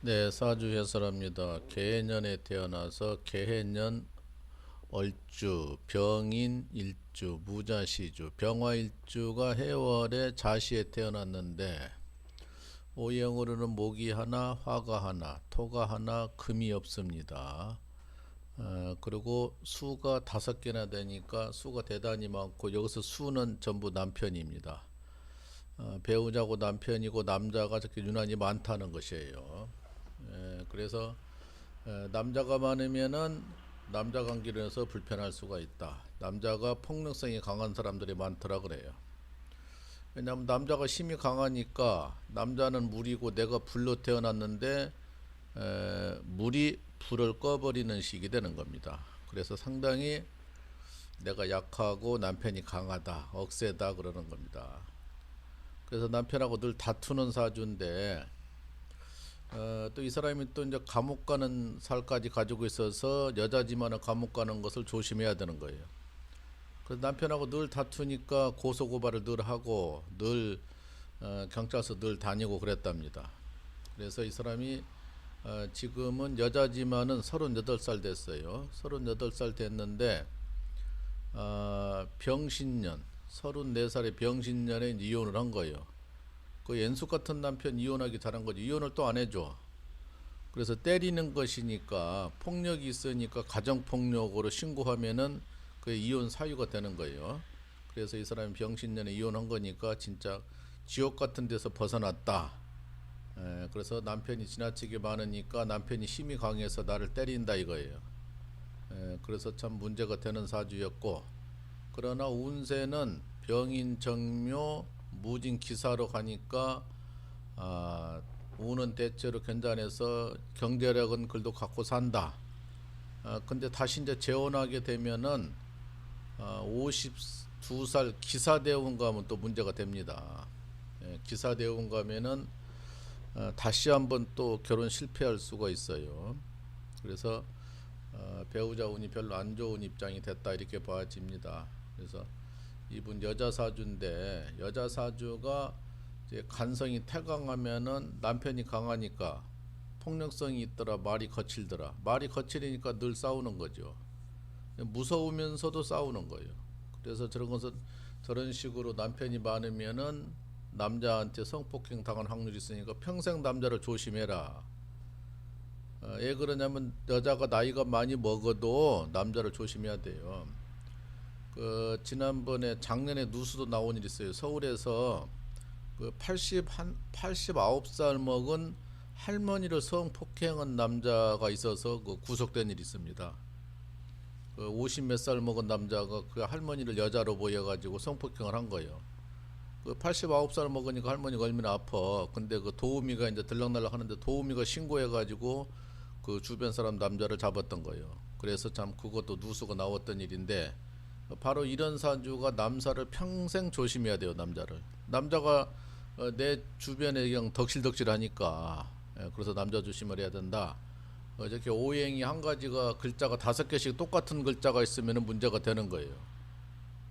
네, 사주 해설합니다. 개해년에 태어나서 개해년 얼주, 병인 일주, 무자시주, 병화일주가 해월에 자시에 태어났는데 오행으로는 목이 하나, 화가 하나, 토가 하나, 금이 없습니다. 그리고 수가 5개나 되니까 수가 대단히 많고 여기서 수는 전부 남편입니다. 배우자고 남편이고 남자가 저렇게 유난히 많다는 것이에요. 그래서 남자가 많으면은 남자 관계에서 불편할 수가 있다. 남자가 폭력성이 강한 사람들이 많더라 그래요. 왜냐하면 남자가 힘이 강하니까 남자는 물이고 내가 불로 태어났는데 물이 불을 꺼버리는 식이 되는 겁니다. 그래서 상당히 내가 약하고 남편이 강하다, 억세다 그러는 겁니다. 그래서 남편하고 늘 다투는 사주인데 또 이 사람이 또 이제 감옥 가는 살까지 가지고 있어서 여자지만은 감옥 가는 것을 조심해야 되는 거예요. 그래서 남편하고 늘 다투니까 고소 고발을 늘 하고 늘 경찰서 늘 다니고 그랬답니다. 그래서 이 사람이 지금은 여자지만은 38살 됐어요. 38살 됐는데 병신년 34살의 병신년에 이혼을 한 거예요. 그 연숙 같은 남편 이혼하기 잘한 거지. 이혼을 또 안 해줘. 그래서 때리는 것이니까 폭력이 있으니까 가정폭력으로 신고하면은 그게 이혼 사유가 되는 거예요. 그래서 이 사람이 병신년에 이혼한 거니까 진짜 지옥 같은 데서 벗어났다. 그래서 남편이 지나치게 많으니까 남편이 힘이 강해서 나를 때린다 이거예요. 그래서 참 문제가 되는 사주였고, 그러나 운세는 병인 정묘 무진 기사로 가니까 운은 대체로 견단해서 경제력은 그래도 갖고 산다. 근데 다시 이제 재혼하게 되면은 52살 기사대원 가면 또 문제가 됩니다. 기사대원 가면은 다시 한번 또 결혼 실패할 수가 있어요. 그래서 배우자 운이 별로 안 좋은 입장이 됐다 이렇게 봐집니다. 그래서 이분 여자 사주인데 여자 사주가 이제 간성이 태강하면은 남편이 강하니까 폭력성이 있더라, 말이 거칠더라. 말이 거칠으니까 늘 싸우는 거죠. 무서우면서도 싸우는 거예요. 그래서 저런 것은 저런 식으로 남편이 많으면은 남자한테 성폭행 당할 확률이 있으니까 평생 남자를 조심해라. 왜 그러냐면 여자가 나이가 많이 먹어도 남자를 조심해야 돼요. 그 지난번에 작년에 누수도 나온 일 있어요. 서울에서 그 89살 먹은 할머니를 성폭행한 남자가 있어서 그 구속된 일이 있습니다. 그 50 몇 살 먹은 남자가 그 할머니를 여자로 보여가지고 성폭행을 한 거예요. 그 89살 먹으니까 할머니가 얼마나 아파. 근데 그 도우미가 이제 들락날락 하는데 도우미가 신고해가지고 그 주변 사람 남자를 잡았던 거예요. 그래서 참 그것도 누수가 나왔던 일인데 바로 이런 사주가 남사를 평생 조심해야 돼요. 남자가 내 주변에 그냥 덕실덕실하니까 그래서 남자 조심을 해야 된다. 이렇게 오행이 한 가지가 글자가 5개씩 똑같은 글자가 있으면 문제가 되는 거예요.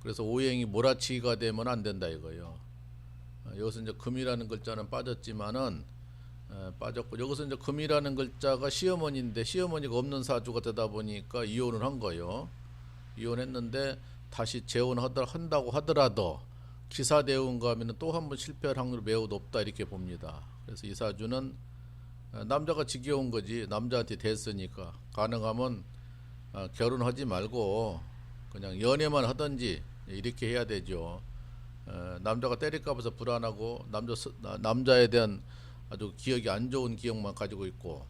그래서 오행이 몰아치기가 되면 안 된다 이거예요. 여기서 이제 금이라는 글자는 빠졌지만은 빠졌고 여기서 이제 금이라는 글자가 시어머니인데 시어머니가 없는 사주가 되다 보니까 이혼을 한 거예요. 이혼했는데 다시 재혼한다고 하더라도 기사대운가 하면 또 한 번 실패할 확률이 매우 높다 이렇게 봅니다. 그래서 이 사주는 남자가 지겨운 거지. 남자한테 됐으니까 가능하면 결혼하지 말고 그냥 연애만 하든지 이렇게 해야 되죠. 남자가 때릴까 봐서 불안하고 남자에 대한 아주 기억이 안 좋은 기억만 가지고 있고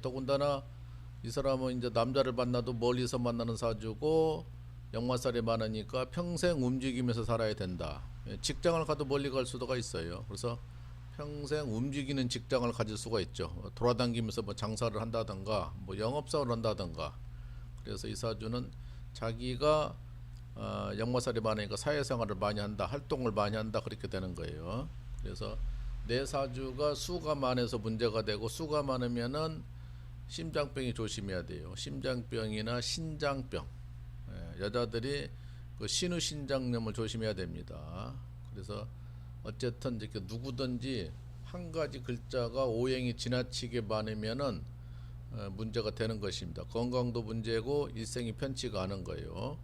더군다나 이 사람은 이제 남자를 만나도 멀리서 만나는 사주고 역마살이 많으니까 평생 움직이면서 살아야 된다. 직장을 가도 멀리 갈 수도가 있어요. 그래서 평생 움직이는 직장을 가질 수가 있죠. 돌아다니면서 뭐 장사를 한다든가 뭐 영업사업을 한다든가. 그래서 이 사주는 자기가 역마살이 많으니까 사회생활을 많이 한다, 활동을 많이 한다 그렇게 되는 거예요. 그래서 내 사주가 수가 많아서 문제가 되고 수가 많으면은 심장병이 조심해야 돼요. 심장병이나 신장병. 여자들이 그 신우신장염을 조심해야 됩니다. 그래서 어쨌든 이렇게 누구든지 한 가지 글자가 오행이 지나치게 많으면은 문제가 되는 것입니다. 건강도 문제고 일생이 편치가 않은 거예요.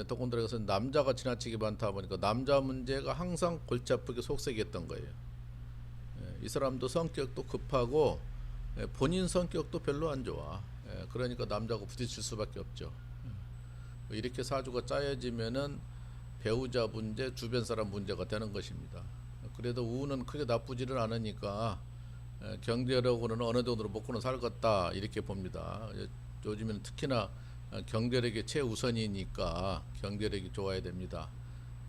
더군다나 이것은 남자가 지나치게 많다 보니까 남자 문제가 항상 골치 아프게 속색이었던 거예요. 이 사람도 성격도 급하고 본인 성격도 별로 안 좋아. 그러니까 남자하고 부딪힐 수밖에 없죠. 이렇게 사주가 짜여지면은 배우자 문제, 주변 사람 문제가 되는 것입니다. 그래도 운은 크게 나쁘지는 않으니까 경제력으로는 어느 정도로 먹고는 살겠다 이렇게 봅니다. 요즘에는 특히나 경제력이 최우선이니까 경제력이 좋아야 됩니다.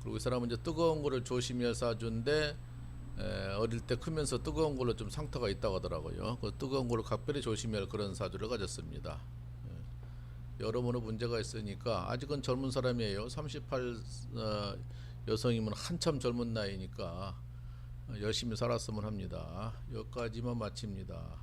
그리고 이 사람은 이제 뜨거운 거를 조심해야 사주인데 어릴 때 크면서 뜨거운 걸로 좀 상처가 있다고 하더라고요. 그 뜨거운 걸로 각별히 조심해야 할 그런 사주를 가졌습니다. 여러모로 문제가 있으니까 아직은 젊은 사람이에요. 38 여성이면 한참 젊은 나이니까 열심히 살았으면 합니다. 여기까지만 마칩니다.